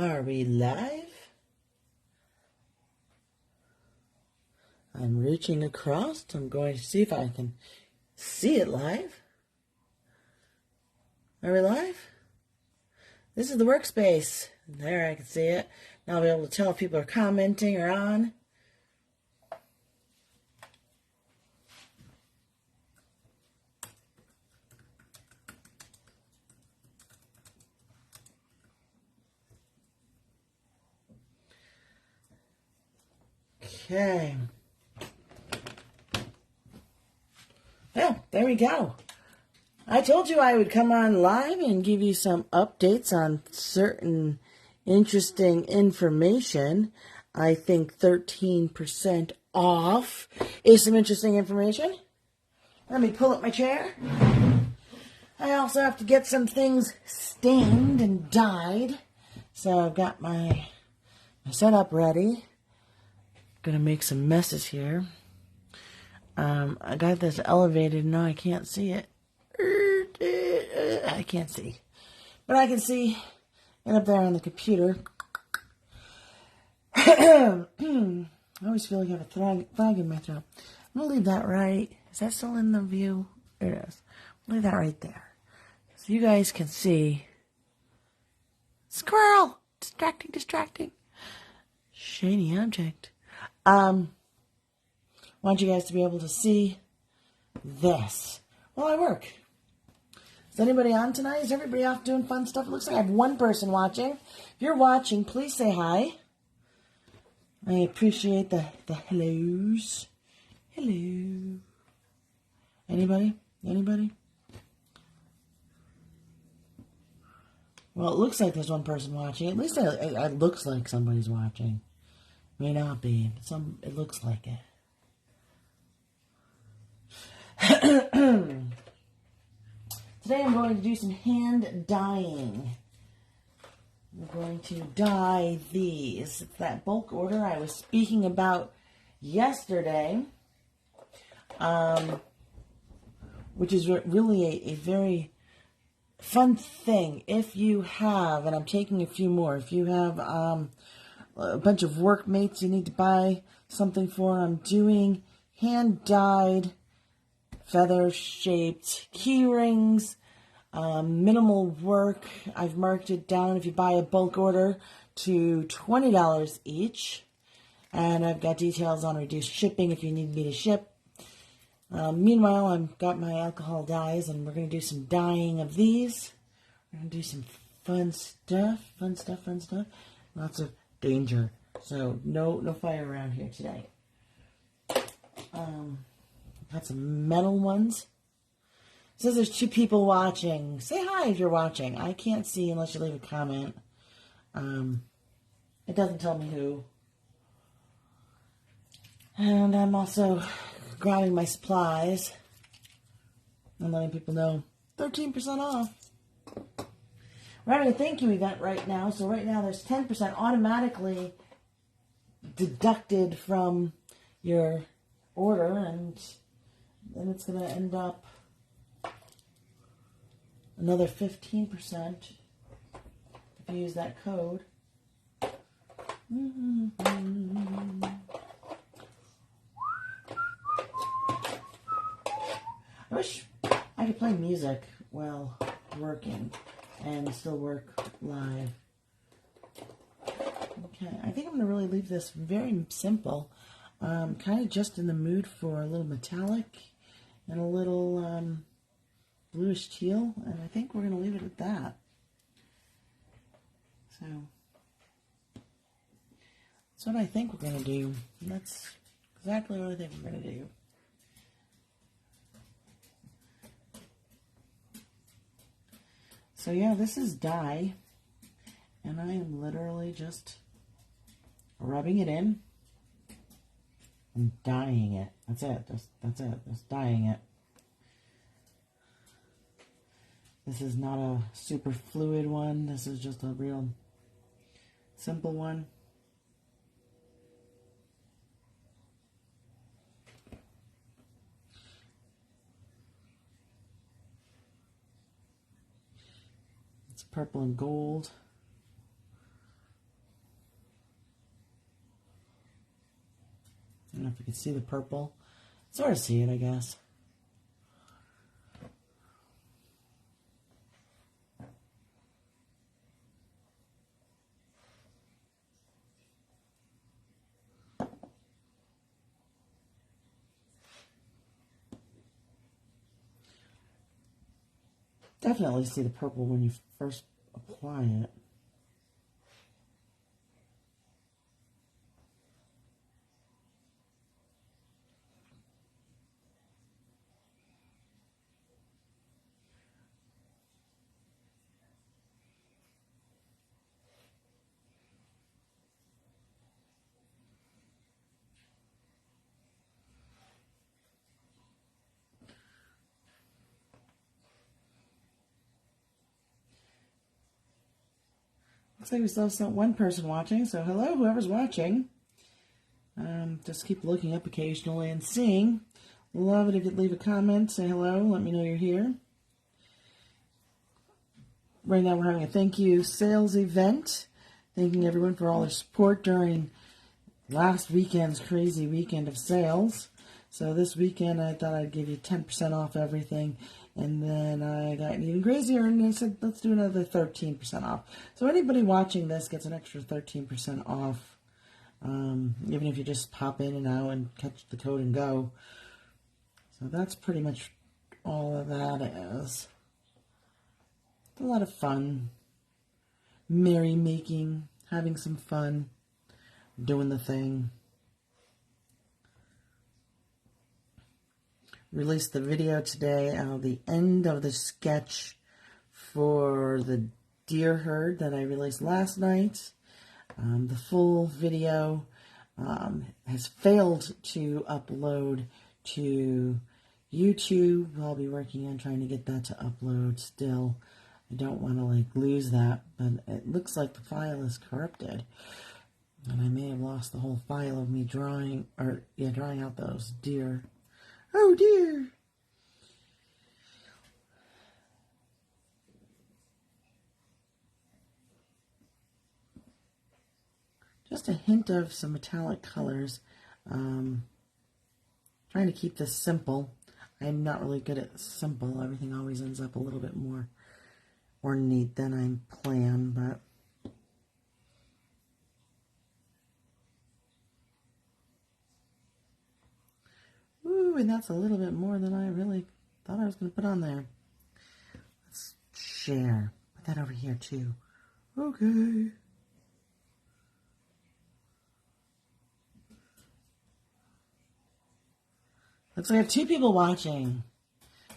Are we live? I'm reaching across. I'm going to see if I can see it live. Are we live? This is the workspace. There, I can see it. Now I'll be able to tell if people are commenting or on. Okay. Well, there we go. I told you I would come on live and give you some updates on certain interesting information. I think 13% off is some interesting information. Let me pull up my chair. I also have to get some things stained and dyed. So I've got my setup ready. Gonna make some messes here. I got this elevated. No, I can't see it. I can't see. But I can see it up there on the computer. I always feel like I have a frog in my throat. I'm going to leave that right. Is that still in the view? There it is. I'll leave that right there. So you guys can see. Squirrel! Distracting. Shiny object. I want you guys to be able to see this while I work. Is anybody on tonight? Is everybody off doing fun stuff? It looks like I have one person watching. If you're watching, please say hi. I appreciate the hellos. Hello. Anybody? Well, it looks like there's one person watching. At least it looks like somebody's watching. May not be, but it looks like it. Today I'm going to do some hand dyeing. I'm going to dye these. It's that bulk order I was speaking about yesterday, which is really a very fun thing. If you have, and I'm taking a few more, if you have a bunch of workmates you need to buy something for, I'm doing hand-dyed feather-shaped key rings, minimal work. I've marked it down if you buy a bulk order to $20 each. And I've got details on reduced shipping if you need me to ship. Meanwhile, I've got my alcohol dyes, and we're going to do some dyeing of these. We're going to do some fun stuff. Lots of danger. So no fire around here today. Got some metal ones. It says there's 2 people watching. Say hi if you're watching. I can't see unless you leave a comment. It doesn't tell me who. And I'm also grabbing my supplies and letting people know 13% off. We're having a thank you event right now. So right now there's 10% automatically deducted from your order, and then it's going to end up another 15% if you use that code. I wish I could play music while working and still work live. Okay, I think I'm going to really leave this very simple. Kind of just in the mood for a little metallic and a little bluish teal, and I think we're going to leave it at that. So that's what I think we're going to do. That's exactly what I think we're going to do. So yeah, this is dye, and I am literally just rubbing it in and dyeing it. That's it. Just dyeing it. This is not a super fluid one. This is just a real simple one. It's purple and gold. don't know if you can see the purple. Sort of see it, I guess. Definitely see the purple when you first apply it. Looks like we still have one person watching, so hello, whoever's watching. Just keep looking up occasionally and seeing. Love it if you'd leave a comment, say hello, let me know you're here. Right now we're having a thank you sales event. Thanking everyone for all their support during last weekend's crazy weekend of sales. So this weekend I thought I'd give you 10% off everything. And then I got even crazier and I said, let's do another 13% off. So anybody watching this gets an extra 13% off. Even if you just pop in and out and catch the code and go. So that's pretty much all of that is. It's a lot of fun. Merrymaking, having some fun, doing the thing. Released the video today of the end of the sketch for the deer herd that I released last night. The full video has failed to upload to YouTube. I'll be working on trying to get that to upload still. I don't want to lose that, but it looks like the file is corrupted. And I may have lost the whole file of me drawing out those deer. Oh dear! Just a hint of some metallic colors. Trying to keep this simple. I'm not really good at simple. Everything always ends up a little bit more ornate than I planned, but ooh, and that's a little bit more than I really thought I was going to put on there. Let's share. Put that over here too. Okay. Looks like I have 2 people watching.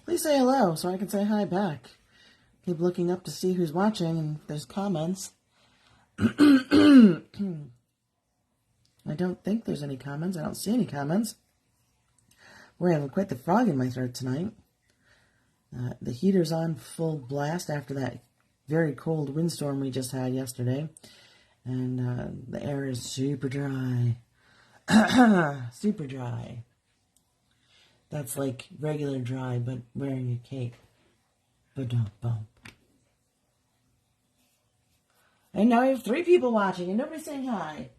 Please say hello so I can say hi back. Keep looking up to see who's watching and if there's comments. I don't think there's any comments. I don't see any comments. We're having quite the frog in my throat tonight. The heater's on full blast after that very cold windstorm we just had yesterday. And the air is super dry. Super dry. That's like regular dry, but wearing a cape. Ba-dum-bum. And now I have 3 people watching and nobody's saying hi.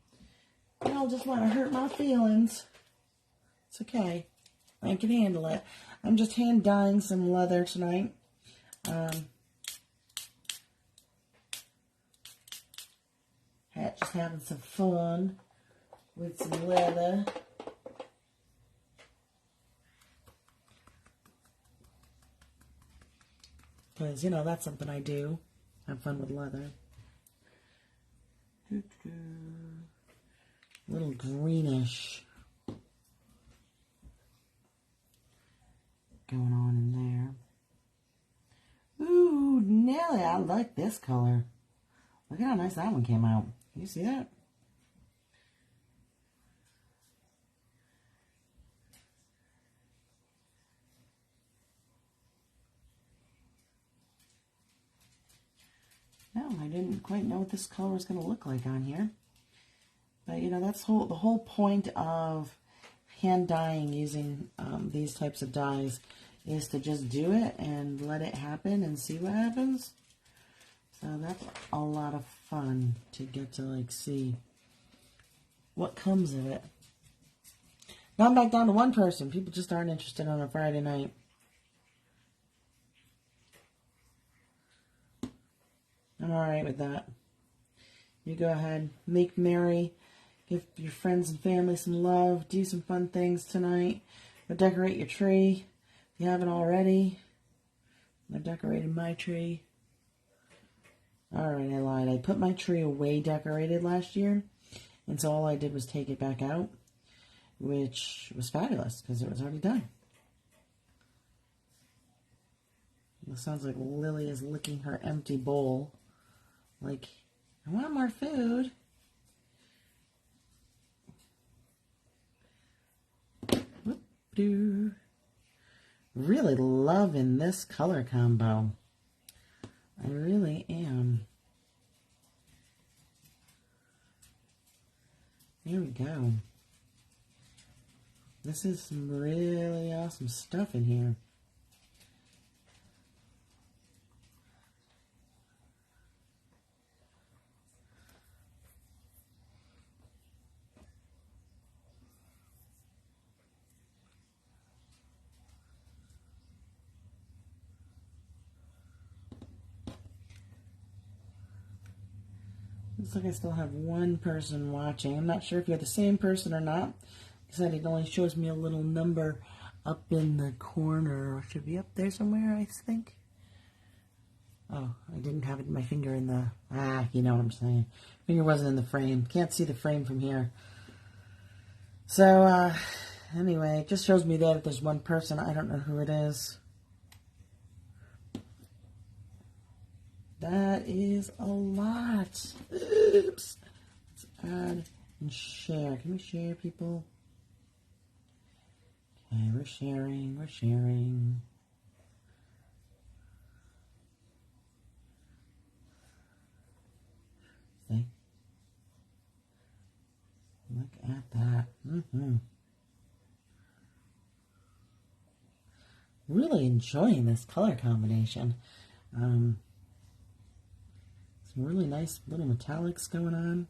Y'all just want to hurt my feelings. It's okay. I can handle it. I'm just hand dyeing some leather tonight. Just having some fun with some leather. Because, you know, that's something I do. Have fun with leather. A little greenish going on in there. Ooh, Nelly, I like this color. Look at how nice that one came out. Can you see that? No, I didn't quite know what this color was going to look like on here. But, you know, that's the whole point of hand dyeing using these types of dyes is to just do it and let it happen and see what happens. So that's a lot of fun to get to, like, see what comes of it. Now I'm back down to one person. People just aren't interested on a Friday night. I'm alright with that. You go ahead, make merry, give your friends and family some love, do some fun things tonight. Go decorate your tree if you haven't already. I decorated my tree. Alright, I lied. I put my tree away decorated last year, and so all I did was take it back out, which was fabulous because it was already done. It sounds like Lily is licking her empty bowl. Like, I want more food. Whoop-doo. Really loving this color combo. I really am. There we go. This is some really awesome stuff in here. Looks like I still have one person watching. I'm not sure if you're the same person or not, because it only shows me a little number up in the corner. It should be up there somewhere, I think. Oh, I didn't have it in my finger in the... you know what I'm saying. Finger wasn't in the frame. Can't see the frame from here. So, anyway, it just shows me that there's one person. I don't know who it is. That is a lot. Oops. Let's add and share. Can we share, people? Okay, we're sharing. We're sharing. See? Look at that. Really enjoying this color combination. Some really nice little metallics going on.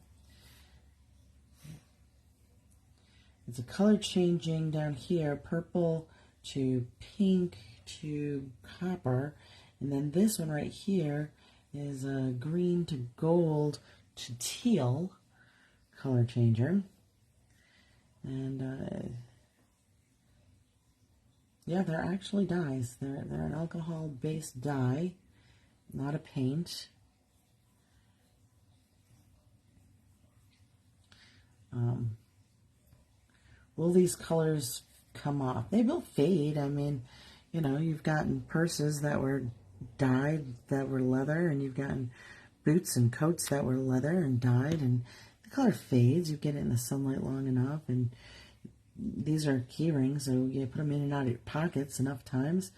It's a color changing down here, purple to pink to copper. And then this one right here is a green to gold to teal color changer. And yeah, they're actually dyes. They're an alcohol-based dye, not a paint. Will these colors come off? They will fade. I mean, you know, you've gotten purses that were dyed that were leather, and you've gotten boots and coats that were leather and dyed, and the color fades. You get it in the sunlight long enough, and these are key rings, so you put them in and out of your pockets enough times,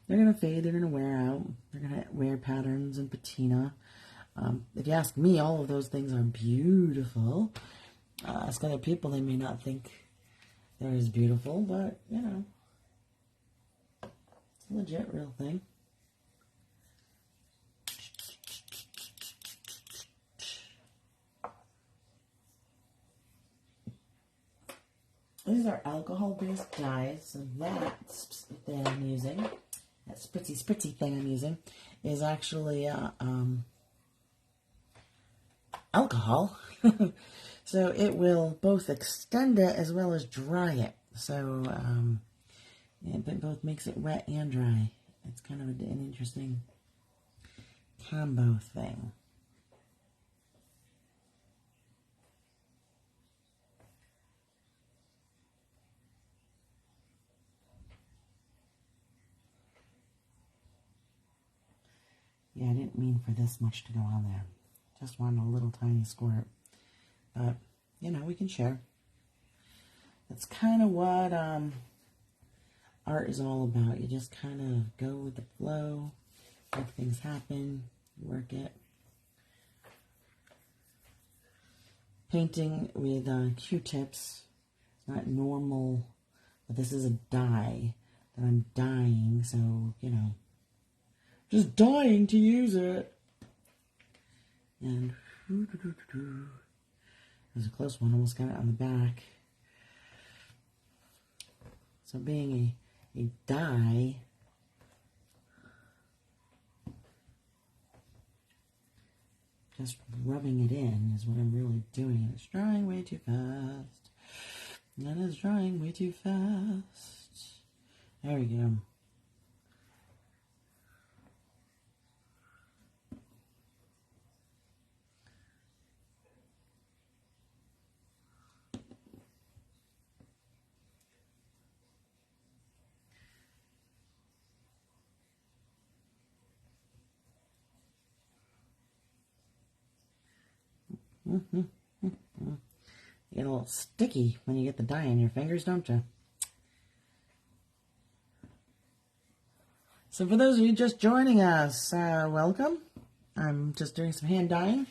they're going to fade, they're going to wear out, they're going to wear patterns and patina. If you ask me, all of those things are beautiful. Ask other people, they may not think they're as beautiful, but, you know, it's a legit real thing. These are alcohol-based dyes, and that thing I'm using, that spritzy thing I'm using, is actually alcohol. So it will both extend it as well as dry it. So it both makes it wet and dry. It's kind of an interesting combo thing. Yeah, I didn't mean for this much to go on there. Just wanted a little tiny squirt. But, you know, we can share. That's kind of what art is all about. You just kind of go with the flow, make things happen, work it. Painting with Q-tips, it's not normal, but this is a dye that I'm dyeing, so, you know, just dying to use it. And there's a close one, almost got it on the back. So being a dye, just rubbing it in is what I'm really doing. And it's drying way too fast. And it's drying way too fast. There we go. You get a little sticky when you get the dye in your fingers, don't you? So for those of you just joining us, welcome. I'm just doing some hand dyeing.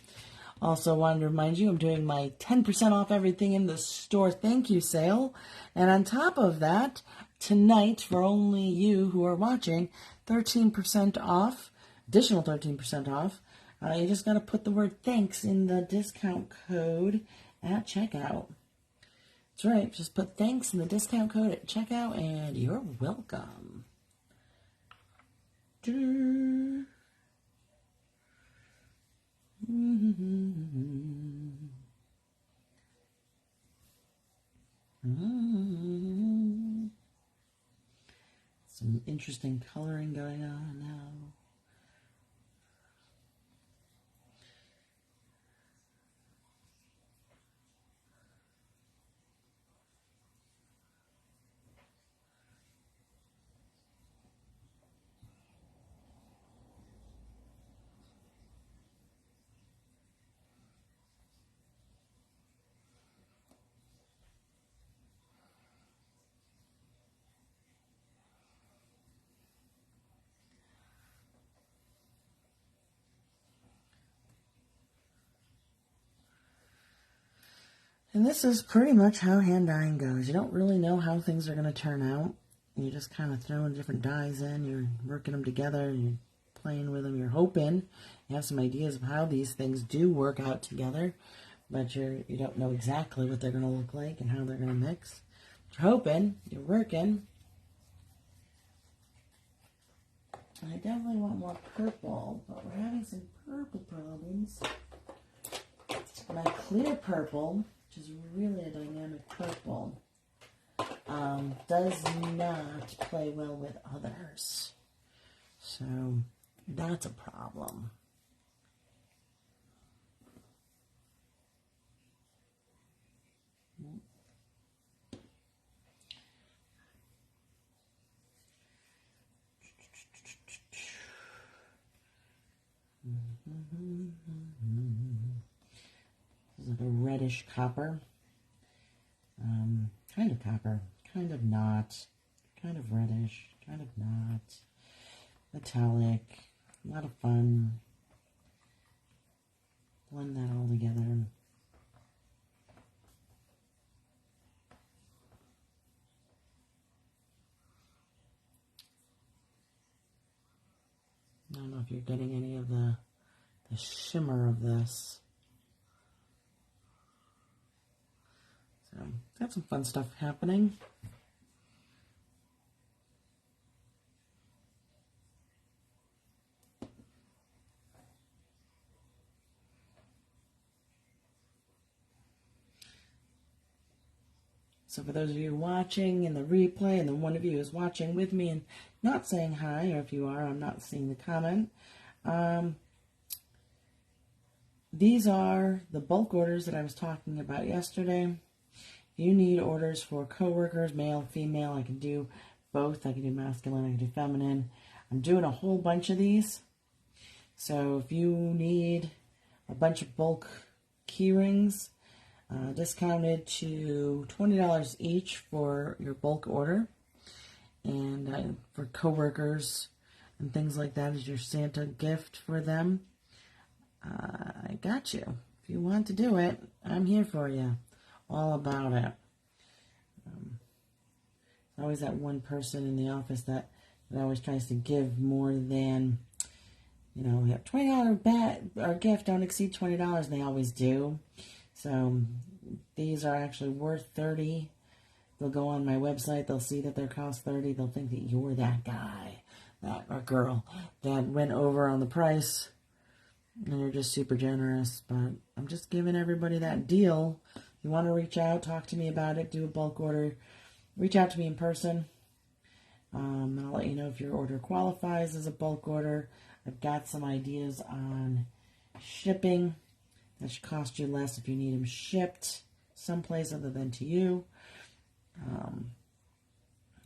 Also wanted to remind you I'm doing my 10% off everything in the store thank you sale. And on top of that, tonight, for only you who are watching, 13% off, additional 13% off. You just got to put the word thanks in the discount code at checkout. That's right, just put thanks in the discount code at checkout and you're welcome. Some interesting coloring going on now. And this is pretty much how hand dyeing goes. You don't really know how things are going to turn out. You just kind of throwing different dyes in. You're working them together. You're playing with them. You're hoping you have some ideas of how these things do work out together. But you don't know exactly what they're going to look like and how they're going to mix. You're hoping. You're working. I definitely want more purple, but we're having some purple problems. My clear purple, which is really a dynamic purple, does not play well with others. So that's a problem. This is like a reddish copper. Kind of copper, kind of not, kind of reddish, kind of not. Metallic, a lot of fun. Blend that all together. I don't know if you're getting any of the shimmer of this. So, got some fun stuff happening. So for those of you watching in the replay, and the one of you is watching with me and not saying hi, or if you are, I'm not seeing the comment. These are the bulk orders that I was talking about yesterday. If you need orders for coworkers, male, female, I can do both. I can do masculine, I can do feminine. I'm doing a whole bunch of these. So if you need a bunch of bulk keyrings, discounted to $20 each for your bulk order. And for coworkers and things like that as your Santa gift for them, I got you. If you want to do it, I'm here for you. All about it. There's always that one person in the office that always tries to give more than, you know, we have $20 gift, don't exceed $20, and they always do. So these are actually worth $30 They'll go on my website. They'll see that they're cost $30. They'll think that you're that guy, that or girl that went over on the price, and you're just super generous. But I'm just giving everybody that deal. If you want to reach out, talk to me about it, do a bulk order, reach out to me in person. And I'll let you know if your order qualifies as a bulk order. I've got some ideas on shipping that should cost you less if you need them shipped someplace other than to you.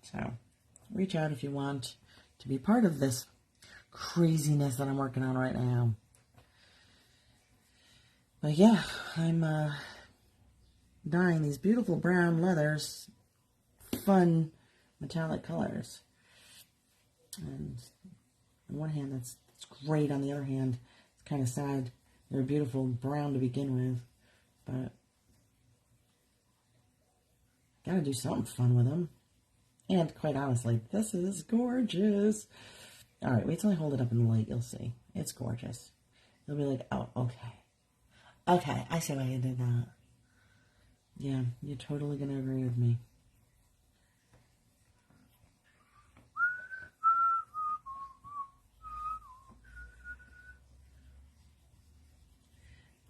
So reach out if you want to be part of this craziness that I'm working on right now. But yeah, I'm dyeing these beautiful brown leathers, fun metallic colors. And on one hand, that's great. On the other hand, it's kind of sad. They're beautiful brown to begin with, but gotta do something fun with them. And quite honestly, this is gorgeous. All right, wait till I hold it up in the light. You'll see. It's gorgeous. You'll be like, oh, okay. Okay, I see why you did that. Yeah, you're totally gonna agree with me.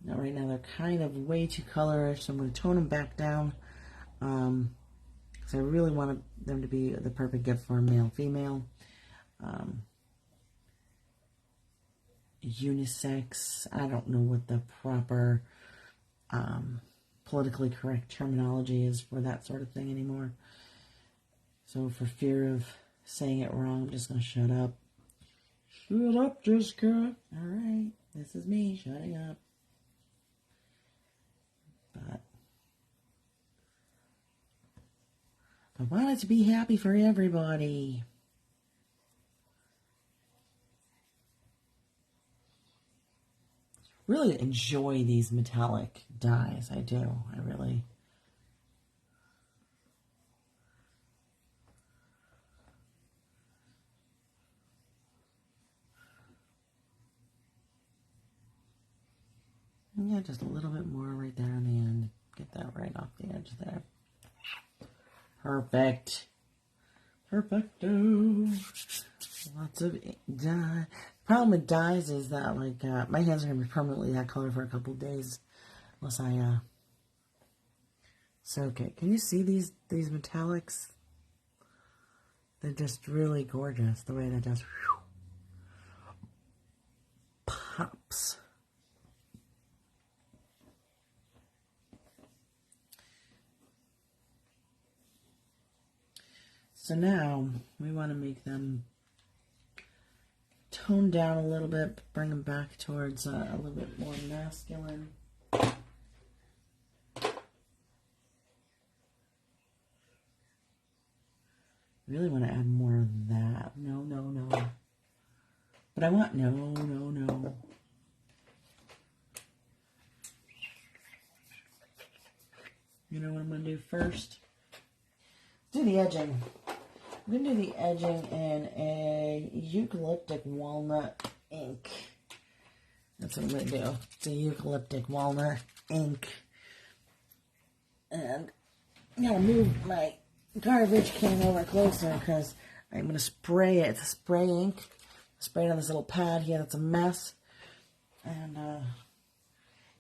Now, right now, they're kind of way too colorish, so I'm going to tone them back down. Because I really want them to be the perfect gift for a male-female. Unisex. I don't know what the proper politically correct terminology is for that sort of thing anymore. So for fear of saying it wrong, I'm just going to shut up. Shut up, Jessica. All right. This is me shutting up. But I want it to be happy for everybody. Really enjoy these metallic dyes. I do. I really. Yeah, just a little bit more right there on the end. Get that right off the edge there. Perfect. Perfecto. Lots of dye. Problem with dyes is that, like, my hands are going to be permanently that color for a couple of days. Unless I, soak it. Can you see these metallics? They're just really gorgeous. The way that just pops. So now, we want to make them tone down a little bit, bring them back towards a little bit more masculine. Really want to add more of that. No. But I want no. You know what I'm going to do first? Do the edging. I'm going to do the edging in a eucalyptic walnut ink. That's what I'm going to do. It's a eucalyptic walnut ink. And I'm going to move my garbage can over closer because I'm going to spray it. It's a spray ink. Spray it on this little pad here that's a mess. And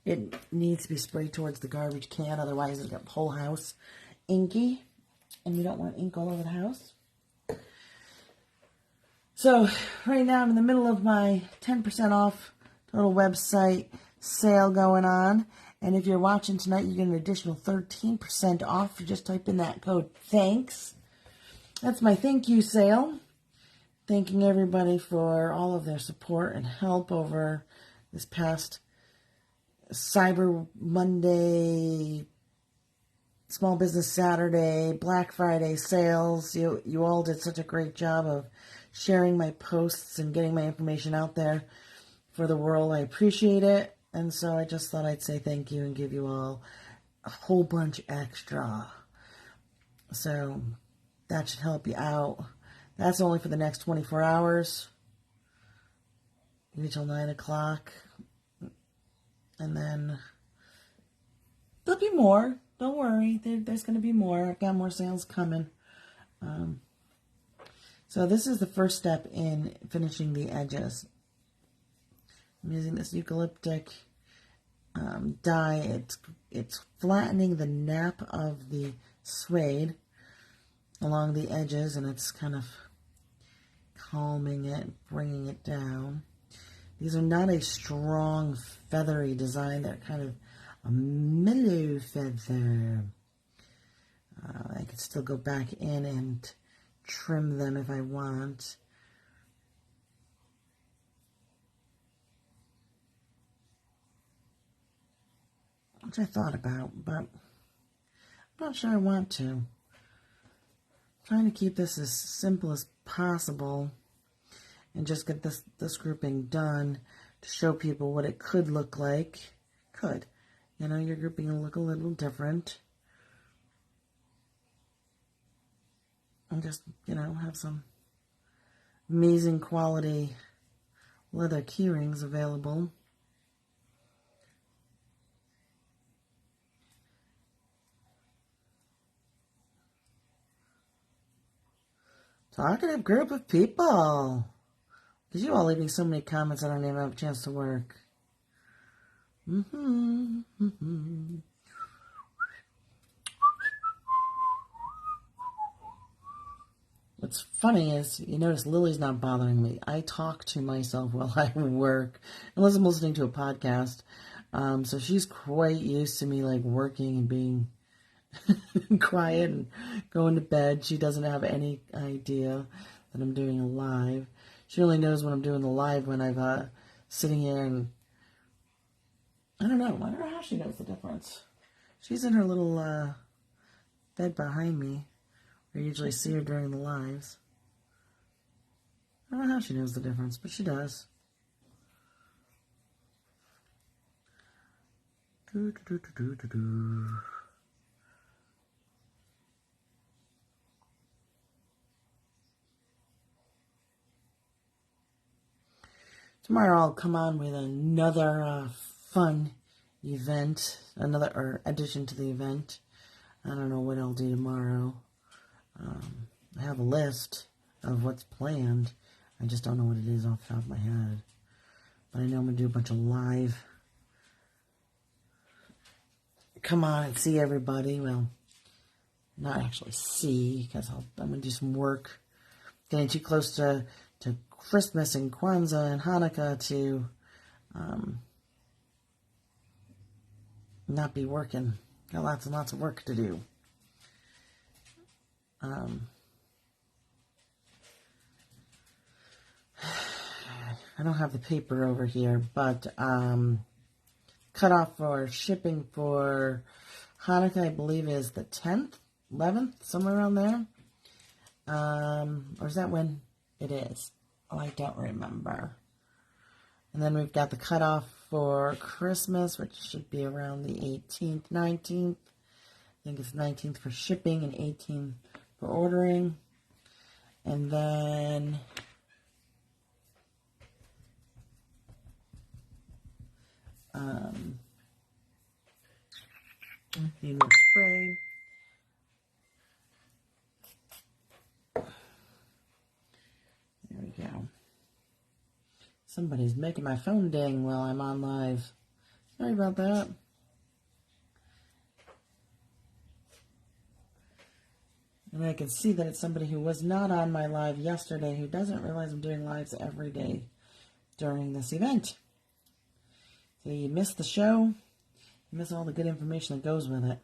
it needs to be sprayed towards the garbage can. Otherwise, it'll get the whole house inky. And we don't want ink all over the house. So, right now I'm in the middle of my 10% off total website sale going on. And if you're watching tonight, you get an additional 13% off. You just type in that code, THANKS. That's my thank you sale. Thanking everybody for all of their support and help over this past Cyber Monday, Small Business Saturday, Black Friday sales. You all did such a great job of sharing my posts and getting my information out there for the world. I appreciate it. And so I just thought I'd say thank you and give you all a whole bunch extra. So that should help you out. That's only for the next 24 hours. Until 9 o'clock. And then there'll be more don't worry. There's going to be more. I've got more sales coming. So this is the first step in finishing the edges. I'm using this eucalyptic dye. It's flattening the nap of the suede along the edges, and it's kind of calming it, bringing it down. These are not a strong, feathery design. They're kind of a mellow feather. I could still go back in and trim them if I want. Which I thought about, but I'm not sure I want to. I'm trying to keep this as simple as possible and just get this grouping done to show people what it could look like. You know, your grouping will look a little different. And just, you know, have some amazing quality leather keyrings available. Talkative group of people. Because you all leaving so many comments I don't even have a chance to work. What's funny is, you notice Lily's not bothering me. I talk to myself while I work, unless I'm listening to a podcast. So she's quite used to me, like, working and being quiet and going to bed. She doesn't have any idea that I'm doing a live. She only knows when I'm doing the live when I'm sitting here and I don't know. I wonder how she knows the difference. She's in her little bed behind me. I usually see her during the lives. I don't know how she knows the difference, but she does. Tomorrow I'll come on with another fun event, another addition to the event. I don't know what I'll do tomorrow. I have a list of what's planned. I just don't know what it is off the top of my head. But I know I'm going to do a bunch of live. Come on and see everybody. Well, not actually see, because I'm going to do some work. Getting too close to Christmas and Kwanzaa and Hanukkah to not be working. Got lots and lots of work to do. I don't have the paper over here, but cutoff for shipping for Hanukkah, I believe, is the 10th, 11th, somewhere around there. Or is that when it is? Oh, I don't remember. And then we've got the cutoff for Christmas, which should be around the 18th, 19th. I think it's 19th for shipping and 18th for ordering. And then need more spray. There we go. Somebody's making my phone ding while I'm on live. Sorry about that. And I can see that it's somebody who was not on my live yesterday who doesn't realize I'm doing lives every day during this event. So you miss the show, you miss all the good information that goes with it.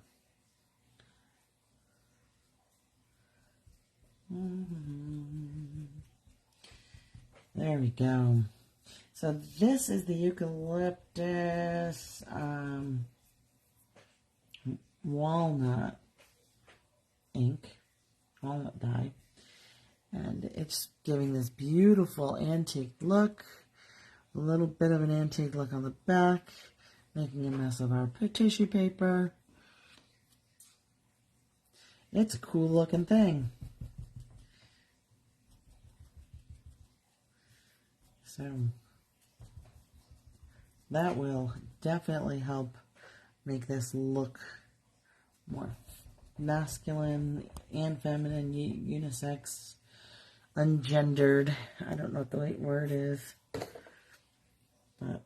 There we go. So this is the eucalyptus walnut ink, walnut dye. And it's giving this beautiful antique look. A little bit of an antique look on the back, making a mess of our tissue paper. It's a cool looking thing. So that will definitely help make this look more masculine and feminine, unisex, ungendered. I don't know what the right word is, but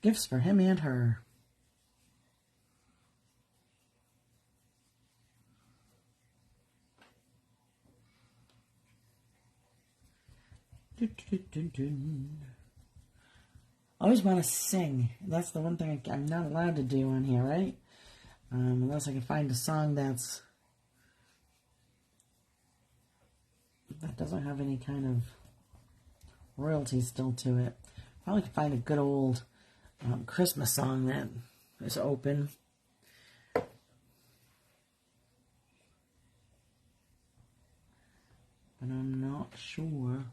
gifts for him and her. I always want to sing. That's the one thing I'm not allowed to do on here, right? Unless I can find a song that doesn't have any kind of royalty still to it. Probably could find a good old Christmas song that is open. But I'm not sure.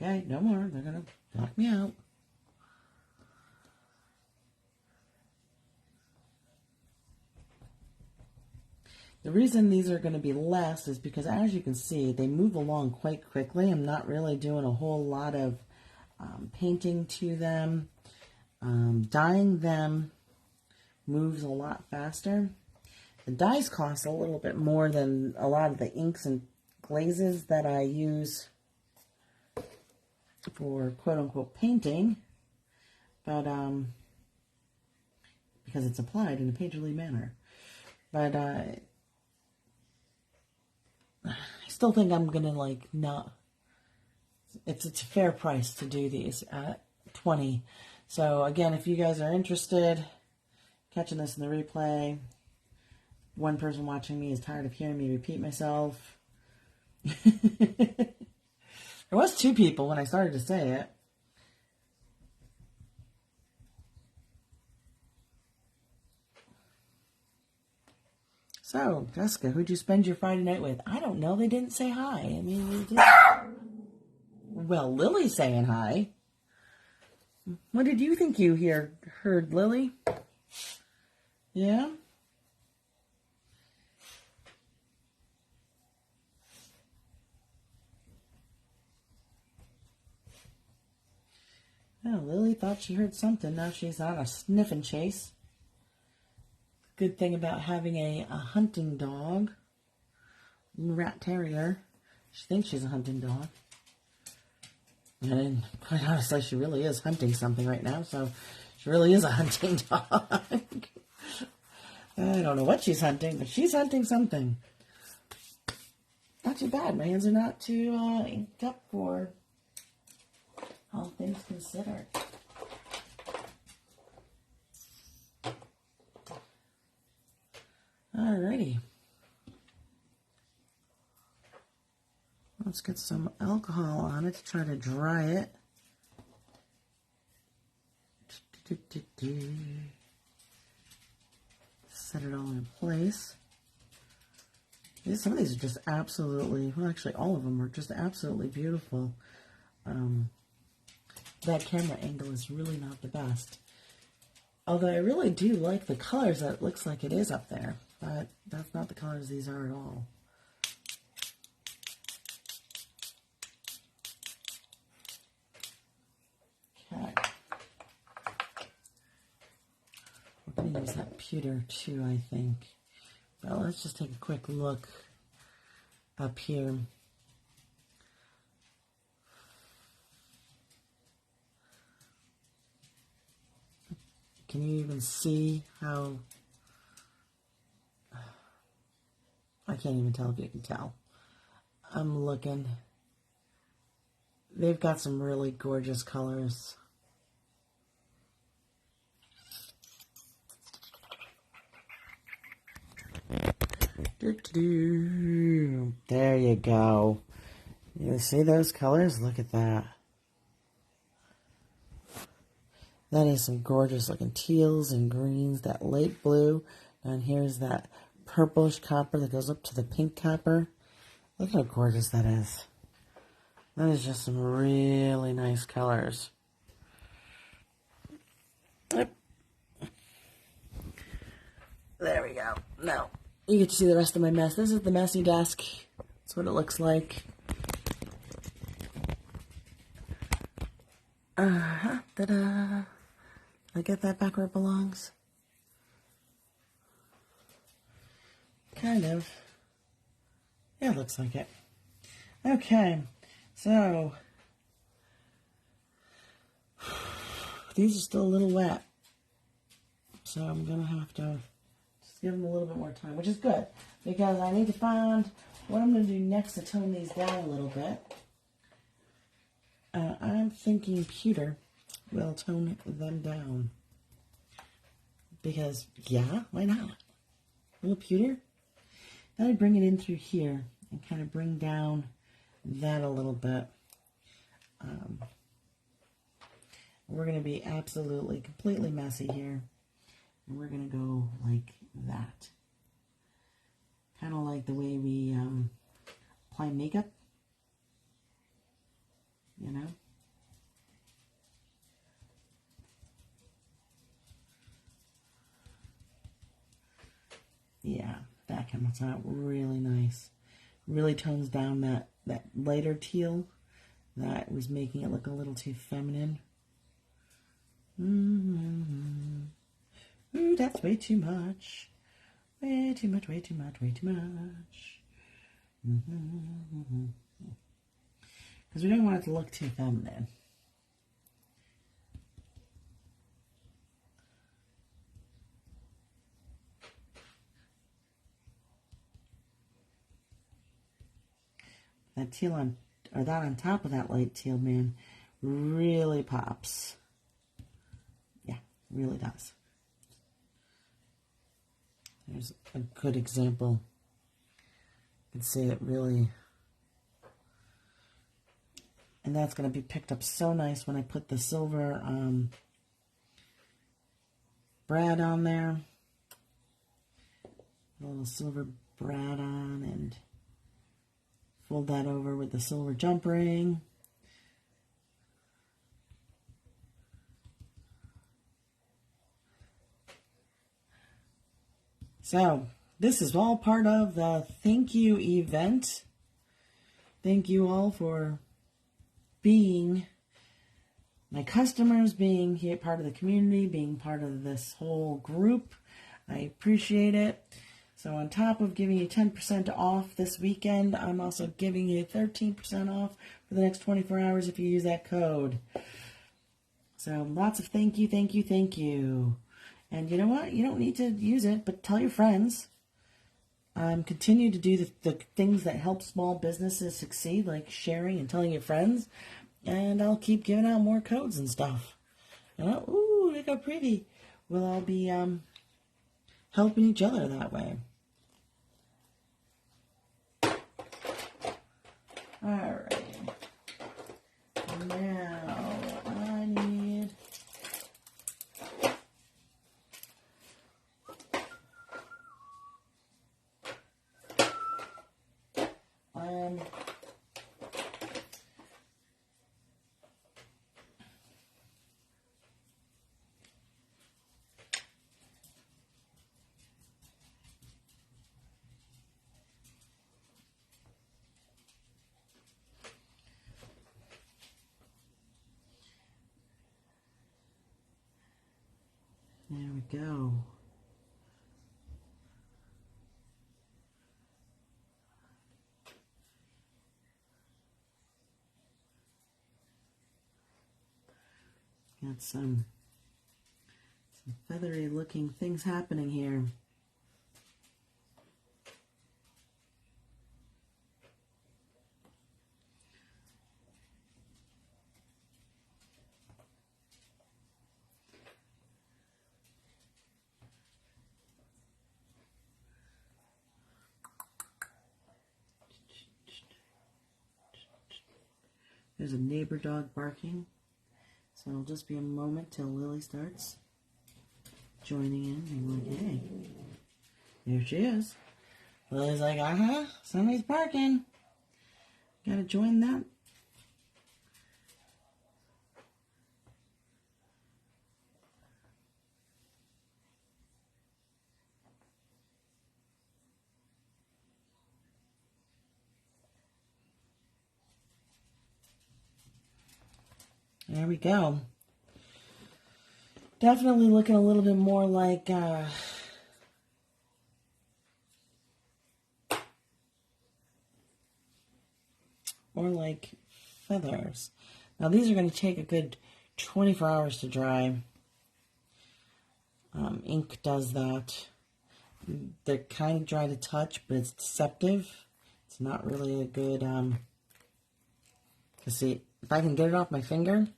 Okay, no more. They're going to lock me out. The reason these are going to be less is because, as you can see, they move along quite quickly. I'm not really doing a whole lot of painting to them. Dyeing them moves a lot faster. The dyes cost a little bit more than a lot of the inks and glazes that I use for quote-unquote painting, but because it's applied in a painterly manner. But I still think I'm gonna not. It's a fair price to do these at $20. So again, if you guys are interested, catching this in the replay, one person watching me is tired of hearing me repeat myself. There was 2 people when I started to say it. So, Jessica, who'd you spend your Friday night with? I don't know. They didn't say hi. I mean, well, Lily's saying hi. What did you think you heard, Lily? Yeah? Well, Lily thought she heard something. Now she's on a sniffing chase. Good thing about having a hunting dog, rat terrier. She thinks she's a hunting dog. And quite honestly, she really is hunting something right now. So she really is a hunting dog. I don't know what she's hunting, but she's hunting something. Not too bad. My hands are not too inked up for all things considered. Alrighty. Let's get some alcohol on it to try to dry it. Set it all in place. Some of these are just absolutely, well, actually all of them are just absolutely beautiful. That camera angle is really not the best. Although I really do like the colors that it looks like it is up there. But that's not the colors these are at all. Okay. We're going to use that pewter too, I think. Well, let's just take a quick look up here. Can you even see how... I can't even tell if you can tell. I'm looking. They've got some really gorgeous colors. There you go. You see those colors? Look at that. That is some gorgeous looking teals and greens, that light blue. And here's that purplish copper that goes up to the pink copper. Look how gorgeous that is. That is just some really nice colors. Yep. There we go. Now, you get to see the rest of my mess. This is the messy desk. That's what it looks like. Ta-da. I get that back where it belongs? Kind of. Yeah, it looks like it. Okay, so these are still a little wet. So I'm going to have to just give them a little bit more time, which is good. Because I need to find what I'm going to do next to tone these down a little bit. I'm thinking pewter will tone them down. Because, yeah, why not? A little pewter. Then I bring it in through here and kind of bring down that a little bit. We're going to be absolutely, completely messy here. And we're going to go like that. Kind of like the way we apply makeup. You know? Yeah, that comes out really nice. Really tones down that lighter teal that was making it look a little too feminine. Ooh, that's way too much. Way too much, way too much, way too much. Because we don't want it to look too feminine. That teal on, or that on top of that light teal, man, really pops. Yeah, really does. There's a good example. You can see it really, and that's going to be picked up so nice when I put the silver brad on there. A little silver brad on, and fold that over with the silver jump ring. So, this is all part of the thank you event. Thank you all for being my customers, being here, part of the community, being part of this whole group. I appreciate it. So on top of giving you 10% off this weekend, I'm also giving you 13% off for the next 24 hours if you use that code. So lots of thank you, thank you, thank you. And you know what? You don't need to use it, but tell your friends. Continue to do the things that help small businesses succeed, like sharing and telling your friends. And I'll keep giving out more codes and stuff. Ooh, look how pretty. We'll all be helping each other that way. Alright. Now, I need... There we go. Got some feathery looking things happening here. There's a neighbor dog barking, so it'll just be a moment till Lily starts joining in. And like, hey, there she is. Lily's like, somebody's barking. Gotta join that. There we go. Definitely looking a little bit more like feathers. Now these are going to take a good 24 hours to dry. Ink does that. They're kind of dry to touch, but it's deceptive. It's not really a good, because see, if I can get it off my finger,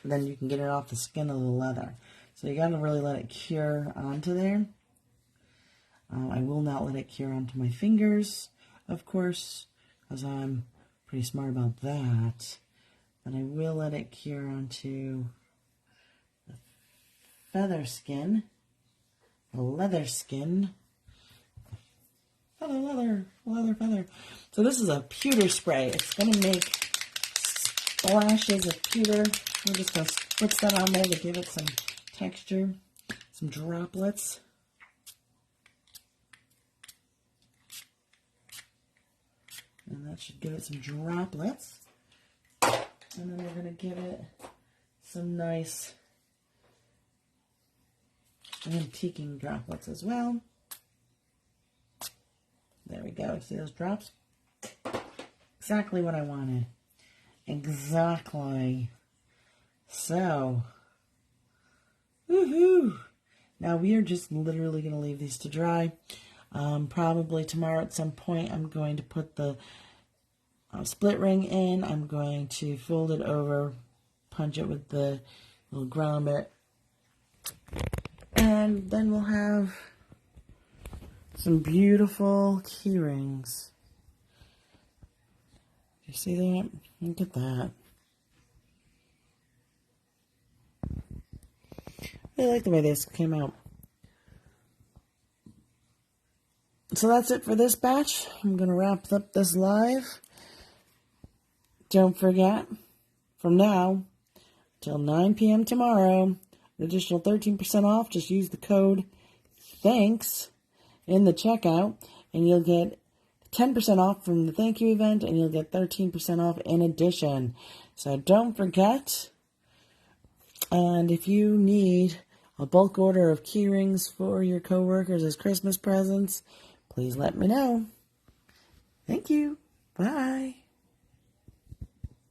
then you can get it off the skin of the leather. So you got to really let it cure onto there. I will not let it cure onto my fingers, of course, because I'm pretty smart about that. But I will let it cure onto the feather skin, the leather skin. Feather. So this is a pewter spray. It's going to make splashes of pewter. We're just going to spritz that on there to give it some texture, some droplets. And that should give it some droplets. And then we're going to give it some nice antiquing droplets as well. There we go. See those drops? Exactly what I wanted. Exactly. So, woohoo! Now we are just literally going to leave these to dry. Probably tomorrow at some point I'm going to put the split ring in. I'm going to fold it over, punch it with the little grommet, and then we'll have some beautiful key rings. You see that? Look at that. I like the way this came out. So that's it for this batch. I'm going to wrap up this live. Don't forget, from now till 9 p.m. tomorrow, an additional 13% off. Just use the code THANKS in the checkout, and you'll get 10% off from the thank you event, and you'll get 13% off in addition. So don't forget. And if you need a bulk order of key rings for your coworkers as Christmas presents, please let me know. Thank you. Bye.